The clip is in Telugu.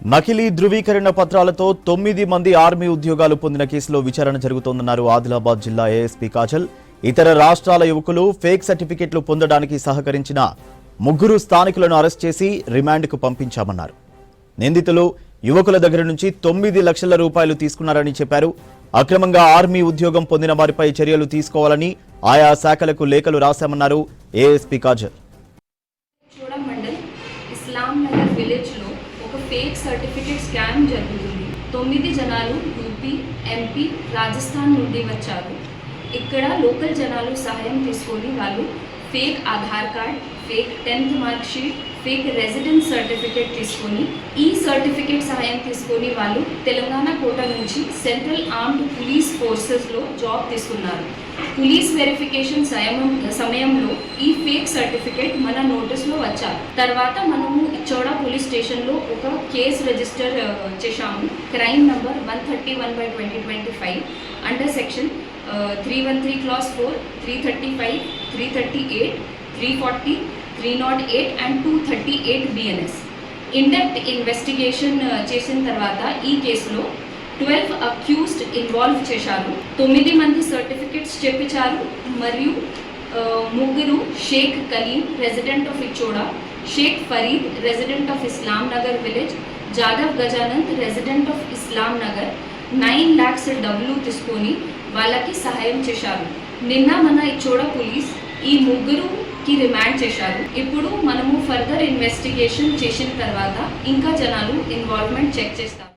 నకిలీ ధృవీకరణ పత్రాలతో 9 మంది ఆర్మీ ఉద్యోగాలు పొందిన కేసులో విచారణ జరుగుతోందన్నారు ఆదిలాబాద్ జిల్లా ఏఎస్పీ కాజల్. ఇతర రాష్ట్రాల యువకులు ఫేక్ సర్టిఫికెట్లు పొందడానికి సహకరించిన 3 స్థానికులను అరెస్ట్ చేసి రిమాండ్కు పంపించామన్నారు. నిందితులు యువకుల దగ్గర నుంచి 9 లక్షల రూపాయలు తీసుకున్నారని చెప్పారు. అక్రమంగా ఆర్మీ ఉద్యోగం పొందిన వారిపై చర్యలు తీసుకోవాలని ఆయా శాఖలకు లేఖలు రాశామన్నారు ASP Kajal. Fake certificate scam జరుగుతుంది. 9 జనాలు యూపీ, ఎంపీ, రాజస్థాన్ నుండి వచ్చారు. ఇక్కడ లోకల్ జనాలు సహాయం తీసుకొని వాళ్ళు fake Aadhaar card, fake 10th mark sheet, fake residence certificate తీసుకొని ఈ సర్టిఫికేట్ సహాయం తీసుకొని వాళ్ళు తెలంగాణ కోట నుంచి సెంట్రల్ ఆర్మ్డ్ పోలీస్ ఫోర్సెస్లో జాబ్ తీసుకున్నారు. పోలీస్ వెరిఫికేషన్ సమయంలో ఈ ఫేక్ సర్టిఫికేట్ మన నోటీస్లో వచ్చారు. తర్వాత మనము ఇచ్చోడా పోలీస్ స్టేషన్లో ఒక కేసు రిజిస్టర్ చేశాము. Crime number 131/2025 under section 313 class 4, 335, 338, 340, 308 and 238 BNS. In depth investigation చేసిన తర్వాత ఈ కేసులో 12 అక్యూజ్డ్ ఇన్వాల్వ్ చేశారు. 9 మంది సర్టిఫికెట్స్ చెప్పించారు మరియు 3 Sheikh Kaleem resident of Ichoda, Sheikh Farid resident of Islam Nagar village, Jadhav Gajanand resident of Islam Nagar 9 lakhs డబ్బులు తీసుకొని వాళ్ళకి సహాయం చేశారు. నిన్న మన ఇచ్చోడా పోలీస్ ఈ 3కి రిమాండ్ చేశారు. ఇప్పుడు మనము ఫర్దర్ ఇన్వెస్టిగేషన్ చేసిన తర్వాత ఇంకా జనాలు ఇన్వాల్వ్మెంట్ చెక్ చేస్తారు.